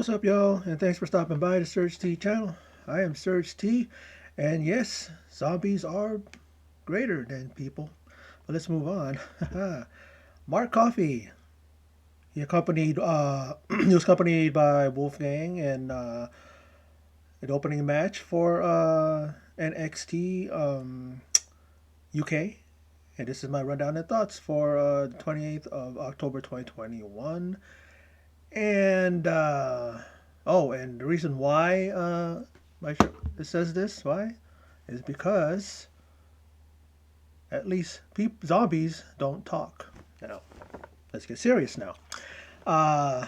What's up, y'all? And thanks for stopping by the Surge T channel. I am Surge T, and yes, zombies are greater than people. But let's move on. Mark Coffey. He was accompanied by Wolfgang and an opening match for NXT UK. And this is my rundown and thoughts for the 28th of October 2021. And and the reason why it says this why is because at least zombies don't talk. Now, let's get serious now. Uh,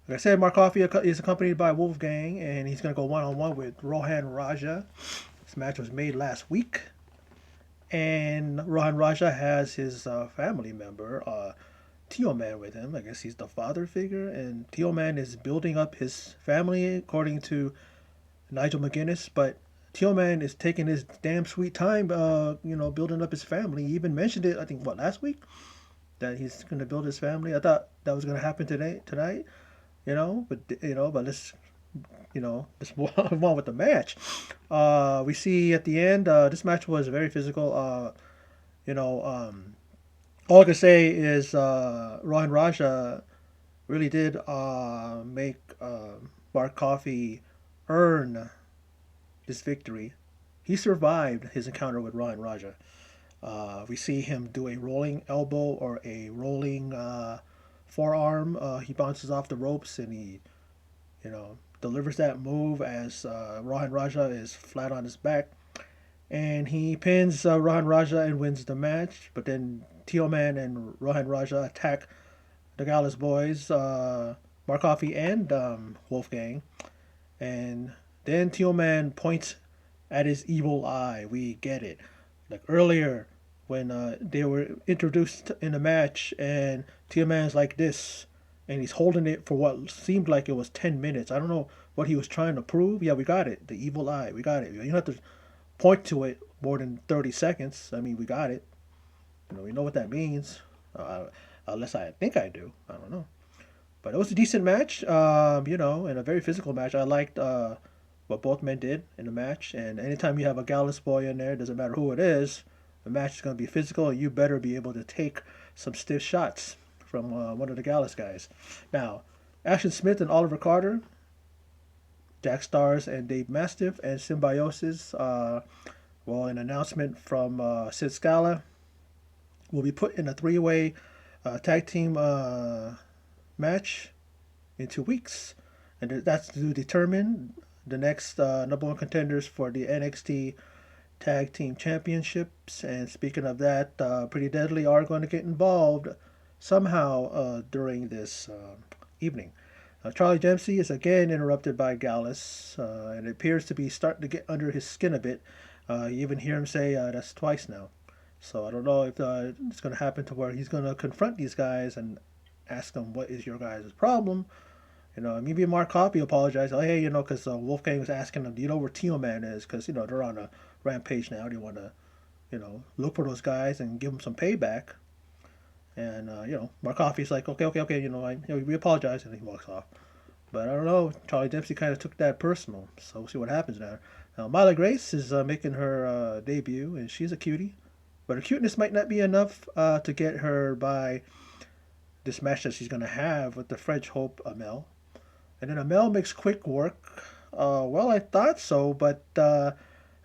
like I said, Mark Coffey is accompanied by Wolfgang, and he's going to go one on one with Rohan Raja. This match was made last week, and Rohan Raja has his family member, Teoman, with him. I guess he's the father figure, and Teoman is building up his family according to Nigel McGuinness. But Teoman is taking his damn sweet time, building up his family. He even mentioned it, I think, last week, that he's going to build his family. I thought that was going to happen tonight, but let's move on with the match. We see at the end, this match was very physical. You know, all I can say is Rohan Raja really did make Mark Coffey earn this victory. He survived his encounter with Rohan Raja. We see him do a rolling elbow or a rolling forearm. He bounces off the ropes and he, delivers that move as Rohan Raja is flat on his back. And he pins Rohan Raja and wins the match. But then Teoman and Rohan Raja attack the Gallus boys, Mark Coffey and Wolfgang. And then Teoman points at his evil eye. We get it. Like earlier when they were introduced in the match and Teoman's like this and he's holding it for what seemed like it was 10 minutes. I don't know what he was trying to prove. Yeah, we got it. The evil eye. We got it. You don't have to point to it more than 30 seconds. I mean, we got it. We know what that means. Unless I think I do. I don't know. But it was a decent match, and a very physical match. I liked what both men did in the match. And anytime you have a Gallus boy in there, doesn't matter who it is, the match is going to be physical. And you better be able to take some stiff shots from one of the Gallus guys. Now, Ashton Smith and Oliver Carter, Jack Stars and Dave Mastiff, and Symbiosis. An announcement from Sid Scala will be put in a three-way tag team match in 2 weeks. And that's to determine the next number one contenders for the NXT Tag Team Championships. And speaking of that, Pretty Deadly are going to get involved somehow during this evening. Charlie Dempsey is again interrupted by Gallus, and it appears to be starting to get under his skin a bit. You even hear him say that's twice now. So I don't know if it's going to happen to where he's going to confront these guys and ask them, what is your guys' problem? Maybe Mark Coffey apologized. Oh, hey, because Wolfgang was asking them, do you know where Teoman is? Because, they're on a rampage now. They want to, look for those guys and give them some payback. And, Mark Coffey's like, okay, we apologize. And he walks off. But I don't know. Charlie Dempsey kind of took that personal. So we'll see what happens now. Now, Myla Grace is making her debut, and she's a cutie. But her cuteness might not be enough to get her by this match that she's going to have with the French Hope Amel. And then Amel makes quick work. I thought so, but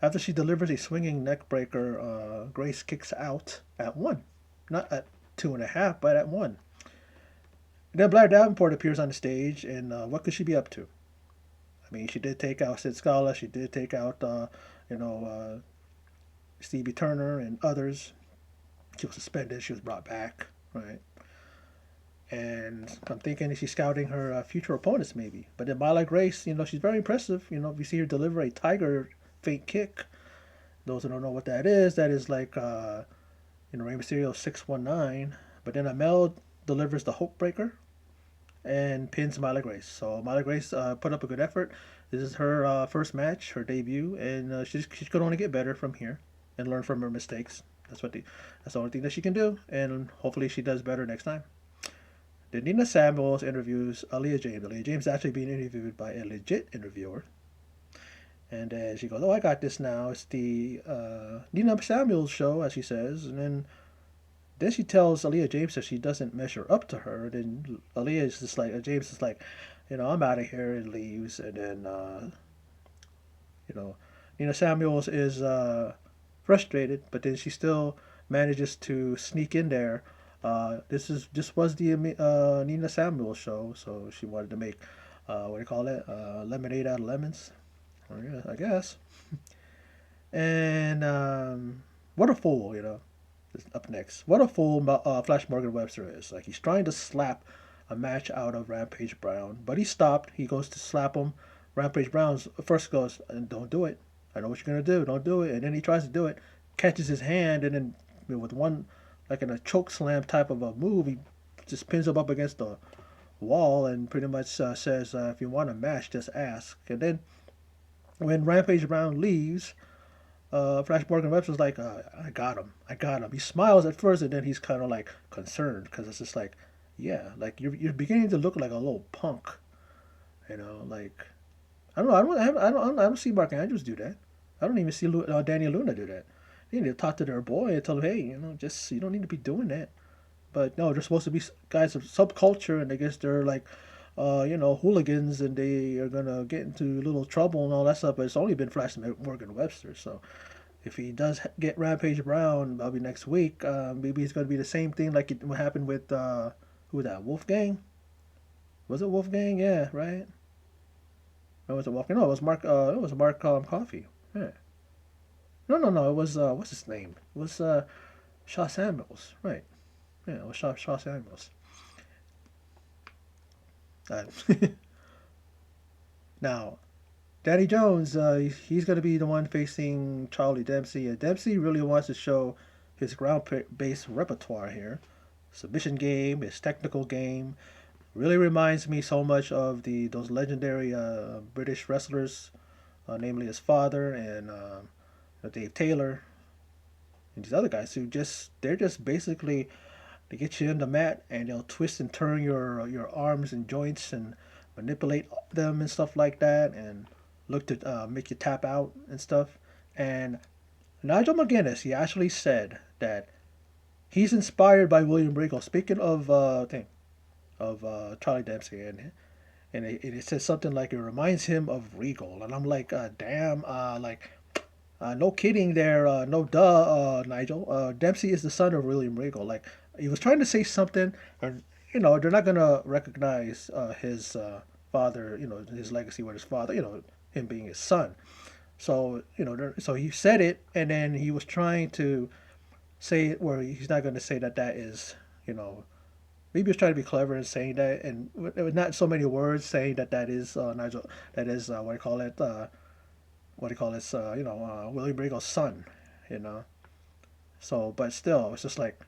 after she delivers a swinging neck breaker, Grace kicks out at 1. Not at 2.5, but at 1. And then Blair Davenport appears on the stage, and what could she be up to? I mean, she did take out Sid Scala. She did take out, Stevie Turner and others. She was suspended. She was brought back, right? And I'm thinking she's scouting her future opponents, maybe. But then Myla Grace, she's very impressive. We see her deliver a tiger fake kick. Those who don't know what that is like, Rey Mysterio 619. But then Amel delivers the Hope Breaker and pins Myla Grace. So Myla Grace put up a good effort. This is her first match, her debut, and she's going to only get better from here and learn from her mistakes. That's the only thing that she can do, and hopefully she does better next time. Then Nina Samuels interviews Aaliyah James. Aaliyah James is actually being interviewed by a legit interviewer. And then she goes, "Oh, I got this now. It's the Nina Samuels show," as she says. And then she tells Aaliyah James that she doesn't measure up to her. Then Aaliyah is just like, James is like, I'm out of here, and leaves. And then, you know, Nina Samuels is frustrated, but then she still manages to sneak in there. This was the Nina Samuels show, so she wanted to make what do you call it? Lemonade out of lemons, yeah, I guess. And what a fool, up next. What a fool Flash Morgan Webster is. Like, he's trying to slap a match out of Rampage Brown, but he stopped. He goes to slap him. Rampage Brown first goes, "Don't do it. I know what you're gonna do. Don't do it." And then he tries to do it, catches his hand, and then with one, like in a choke slam type of a move, he just pins him up against the wall and pretty much says, "If you want a match, just ask." And then when Rampage Brown leaves, Flash Morgan Webster's like, "I got him. I got him." He smiles at first, and then he's kind of like concerned because it's just like, yeah, like you're beginning to look like a little punk, like I don't know. I don't see Mark Andrews do that. I don't even see Daniel Luna do that. They need to talk to their boy and tell him, hey, just you don't need to be doing that. But no, they're supposed to be guys of subculture, and I guess they're like, hooligans, and they are gonna get into a little trouble and all that stuff. But it's only been Flash Morgan Webster, so if he does get Rampage Brown, probably next week, maybe it's gonna be the same thing like what happened with who was that? Wolfgang? Was it Wolfgang? Yeah, right. Or was it Wolfgang? No, it was Mark. It was Mark Coffey. Yeah. No, no, no. It was what's his name? It was Shaw Samuels, right? Yeah, it was Shaw Samuels. Uh, now, Danny Jones, he's going to be the one facing Charlie Dempsey. And Dempsey really wants to show his ground-based repertoire here. Submission game, his technical game, really reminds me so much of those legendary British wrestlers, namely his father and Dave Taylor and these other guys who they're just basically they get you in the mat and they'll twist and turn your arms and joints and manipulate them and stuff like that and look to make you tap out and stuff. And Nigel McGuinness, he actually said that he's inspired by William Regal. Speaking of Charlie Dempsey, and it says something like it reminds him of Regal, and I'm like, damn, like no kidding there. No duh, Nigel. Dempsey is the son of William Regal. Like, he was trying to say something, and they're not gonna recognize his father. His legacy with his father. Him being his son. So so he said it, and then he was trying to say it where he's not going to say that is maybe he was trying to be clever in saying that, and with not so many words saying that is Nigel. That is what do you call it? What do you call this? William Regal's son. You know. So, but still, it's just like,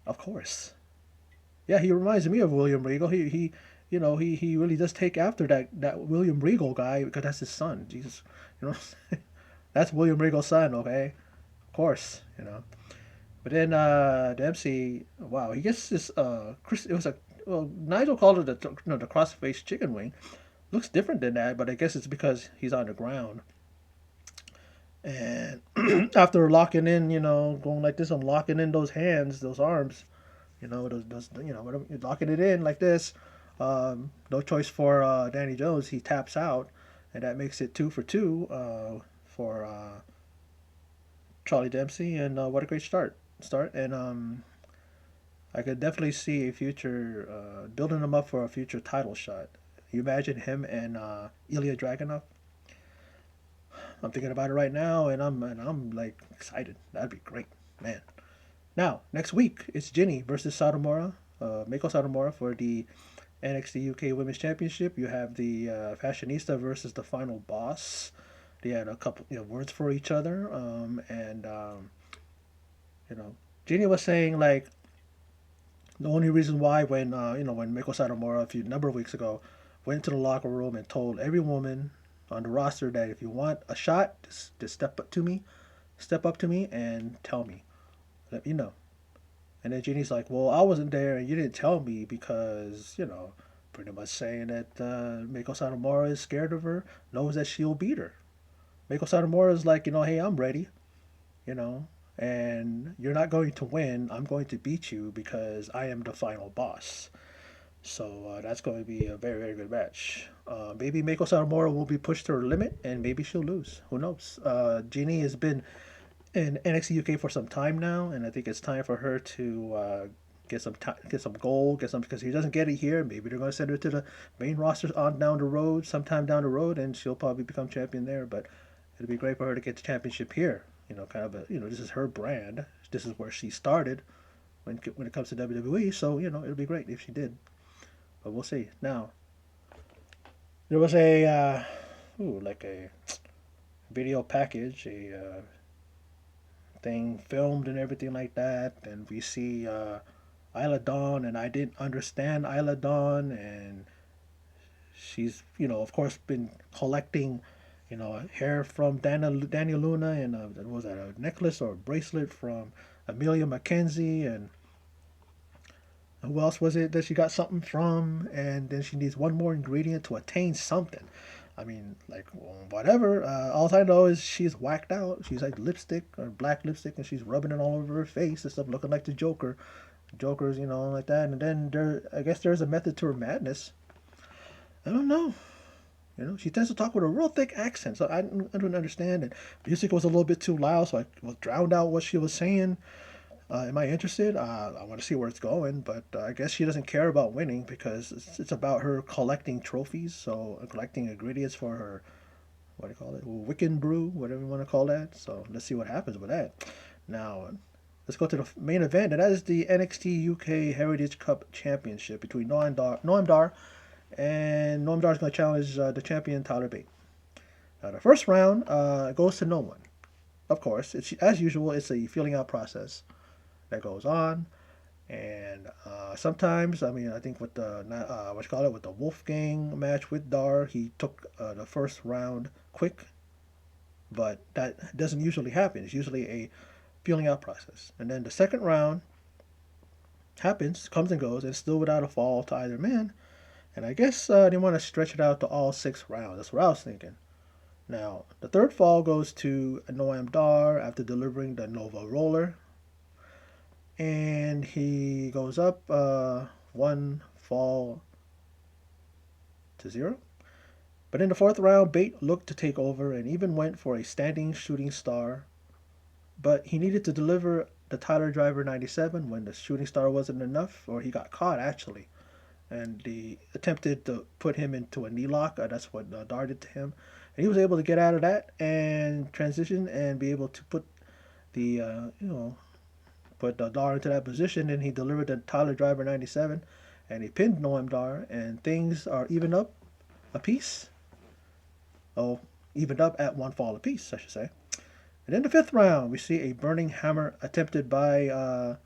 of course, yeah. He reminds me of William Regal. He really does take after that William Regal guy because that's his son. Jesus, you know, that's William Regal's son. Okay, of course, But then Dempsey, wow, he gets this. It was a well, Nigel called it the cross-faced chicken wing. Looks different than that, but I guess it's because he's on the ground. And after locking in, going like this, I'm locking in those hands, those arms, locking it in like this. No choice for Danny Jones. He taps out, and that makes it 2 for 2 for Charlie Dempsey. And what a great start. And I could definitely see a future building him up for a future title shot. You imagine him and Ilya Dragunov. I'm thinking about it right now, and I'm like excited. That'd be great, man. Now next week it's Jinny versus Satomura, Meiko Satomura for the NXT UK Women's Championship. You have the Fashionista versus the Final Boss. They had a couple words for each other, and Jinny was saying like the only reason why when when Meiko Satomura a number of weeks ago went to the locker room and told every woman on the roster that if you want a shot, just step up to me and tell me, let me know. And then Jeannie's like, well, I wasn't there and you didn't tell me because, pretty much saying that Meiko Satomura is scared of her, knows that she'll beat her. Meiko Satomura is like, hey, I'm ready, you know, and you're not going to win. I'm going to beat you because I am the final boss. So that's going to be a very, very good match. Maybe Meiko Satomura will be pushed to her limit, and maybe she'll lose. Who knows? Jeannie has been in NXT UK for some time now, and I think it's time for her to get some gold, get some because he doesn't get it here. Maybe they're going to send her to the main roster on down the road, sometime down the road, and she'll probably become champion there. But it'd be great for her to get the championship here. Kind of this is her brand. This is where she started when it comes to WWE. So it'll be great if she did. But we'll see. Now there was like a video package, a thing filmed and everything like that, and we see Isla Dawn, and I didn't understand Isla Dawn, and she's of course been collecting hair from Daniel Luna, and was that a necklace or a bracelet from Amelia McKenzie, and who else was it that she got something from? And then she needs one more ingredient to attain something. I mean, like, whatever. All I know is she's whacked out. She's like lipstick or black lipstick, and she's rubbing it all over her face and stuff, looking like the Joker. Joker's, like that. And then I guess there's a method to her madness. I don't know. She tends to talk with a real thick accent, so I don't understand. And music was a little bit too loud, so I was drowned out what she was saying. Am I interested? I want to see where it's going, but I guess she doesn't care about winning because it's about her collecting trophies, so collecting ingredients for her, what do you call it, Wiccan brew, whatever you want to call that. So let's see what happens with that. Now, let's go to the main event, and that is the NXT UK Heritage Cup Championship between Noam Dar and Noam Dar is going to challenge the champion Tyler Bate. Now, the first round goes to no one. Of course, as usual, it's a feeling out process that goes on, and sometimes I think with the with the Wolfgang match with Dar, he took the first round quick, but that doesn't usually happen. It's usually a feeling out process, and then the second round comes and goes, and still without a fall to either man. And I guess they want to stretch it out to all 6 rounds. That's what I was thinking. Now, the third fall goes to Noam Dar after delivering the Nova Roller, and he goes up 1 fall to 0. But in the fourth round, Bate looked to take over and even went for a standing shooting star, but he needed to deliver the Tyler Driver 97 when the shooting star wasn't enough, or he got caught actually, and he attempted to put him into a knee lock. That's what Dar did to him, and he was able to get out of that and transition and be able to put the put Dar into that position, and he delivered the Tyler Driver 97, and he pinned Noam Dar, and things are evened up a piece. Oh, evened up at 1 fall apiece, I should say. And in the fifth round, we see a burning hammer attempted by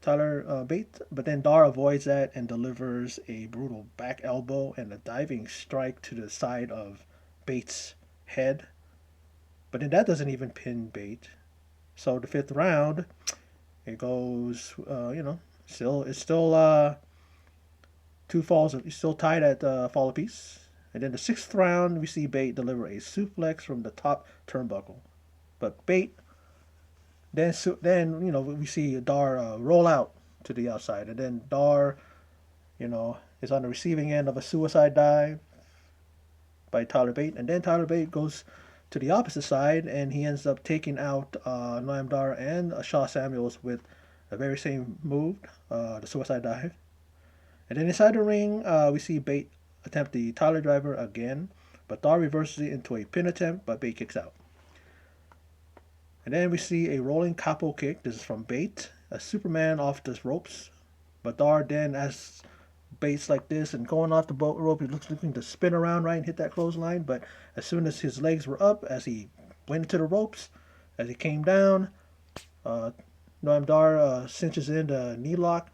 Tyler Bate, but then Dar avoids that and delivers a brutal back elbow and a diving strike to the side of Bate's head. But then that doesn't even pin Bate. So the fifth round, it goes, it's still 2 falls. It's still tied at fall apiece. And then the sixth round, we see Bate deliver a suplex from the top turnbuckle. But Bate, then we see Dar roll out to the outside. And then Dar, is on the receiving end of a suicide dive by Tyler Bate. And then Tyler Bate goes to the opposite side, and he ends up taking out Noam Dar and Shaw Samuels with the very same move, the suicide dive. And then inside the ring, we see Bate attempt the Tyler Driver again, but Dar reverses it into a pin attempt, but Bate kicks out. And then we see a rolling capo kick. This is from Bate, a Superman off the ropes. But Dar then, as Bates like this and going off the boat rope, he looking to spin around right and hit that clothesline. But as soon as his legs were up, as he went into the ropes, as he came down, Noam Dar cinches in the knee lock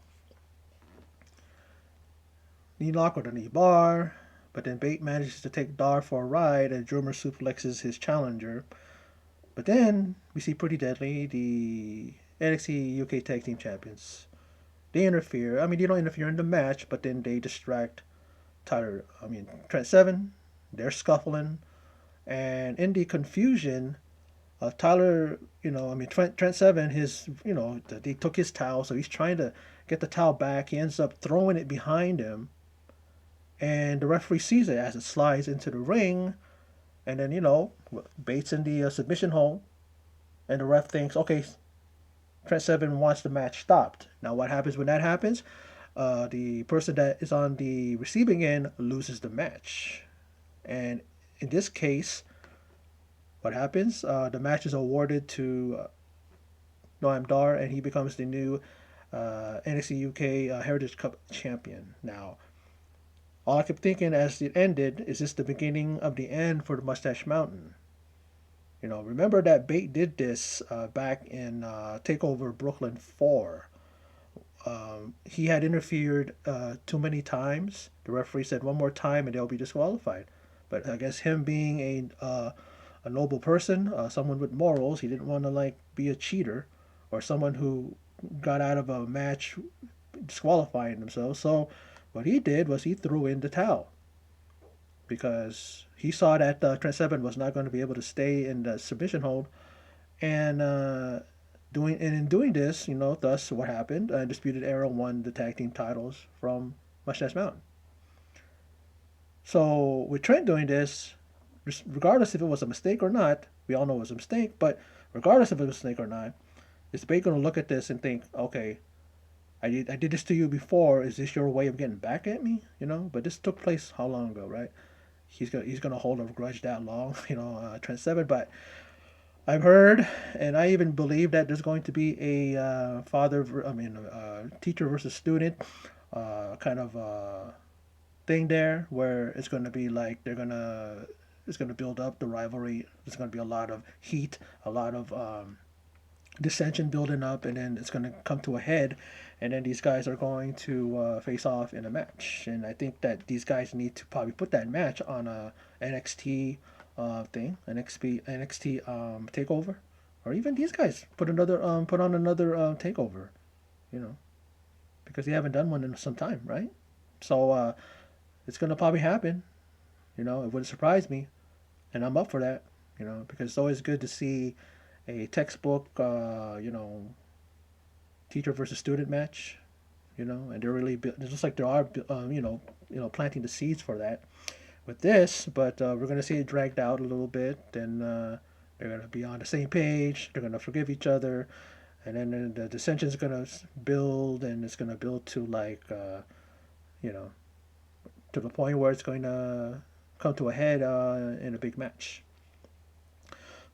or the knee bar. But then Bate manages to take Dar for a ride, and Drummer suplexes his challenger. But then we see Pretty Deadly, the NXT UK Tag Team Champions. They interfere. I mean, they don't interfere in the match, but then they distract Trent Seven. They're scuffling, and in the confusion, Trent Seven, they took his towel, so he's trying to get the towel back. He ends up throwing it behind him, and the referee sees it as it slides into the ring, and then Bates in the submission hold, and the ref thinks, okay, Trent Seven wants the match stopped. Now, what happens when that happens? The person that is on the receiving end loses the match, and in this case, what happens? The match is awarded to Noam Dar, and he becomes the new NXT UK Heritage Cup champion. Now, all I kept thinking as it ended, is this the beginning of the end for the Mustache Mountain? Remember that Bate did this back in Takeover Brooklyn 4. He had interfered too many times. The referee said one more time and they'll be disqualified. But I guess him being a noble person, someone with morals, he didn't want to be a cheater or someone who got out of a match disqualifying themselves. So what he did was he threw in the towel because he saw that Trent Seven was not going to be able to stay in the submission hold, and in doing this, thus what happened? Disputed Era won the tag team titles from Mustache Mountain. So with Trent doing this, regardless if it was a mistake or not, we all know it was a mistake, but regardless if it was a mistake or not, is Bate going to look at this and think, okay, I did this to you before. Is this your way of getting back at me? But this took place how long ago, right? He's gonna hold a grudge that long, Trent Seven. But I've heard, and I even believe that there's going to be a teacher versus student kind of thing there, where it's going to be like it's going to build up the rivalry. There's going to be a lot of heat, a lot of dissension building up, and then it's going to come to a head, and then these guys are going to face off in a match. And I think that these guys need to probably put that match on a NXT NXT takeover, or even these guys put on another takeover, because they haven't done one in some time, right? So it's gonna probably happen. It wouldn't surprise me, and I'm up for that. Because it's always good to see a textbook, teacher versus student match. And they're really it's just like there are, planting the seeds for that with this, but we're going to see it dragged out a little bit, and they're going to be on the same page, they're going to forgive each other, and then the dissension is going to build, and it's going to build to to the point where it's going to come to a head in a big match.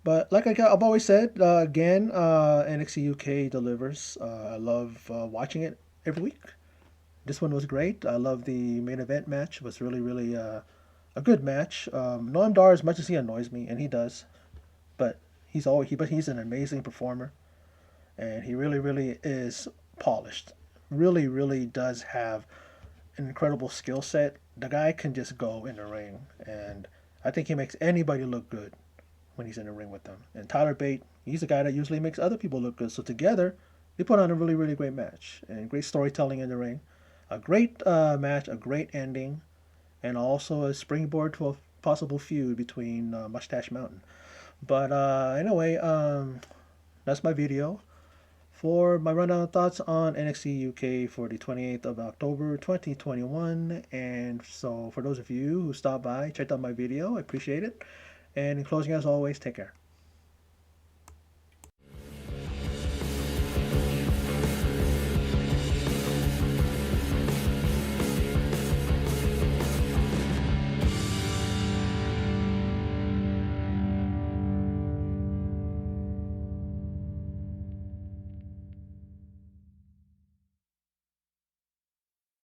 But like I've always said, again, NXT UK delivers. I love watching it every week. This one was great. I love the main event match. It was really, really a good match. Noam Dar, as much as he annoys me, and he does, but he's an amazing performer, and he really, really is polished. Really, really does have an incredible skill set. The guy can just go in the ring, and I think he makes anybody look good when he's in the ring with them. And Tyler Bate, he's a guy that usually makes other people look good. So together, they put on a really, really great match, and great storytelling in the ring. A great match, a great ending, and also a springboard to a possible feud between Mustache Mountain. But anyway, that's my video for my rundown thoughts on NXT UK for the 28th of October 2021. And so for those of you who stopped by, checked out my video, I appreciate it. And in closing, as always, take care.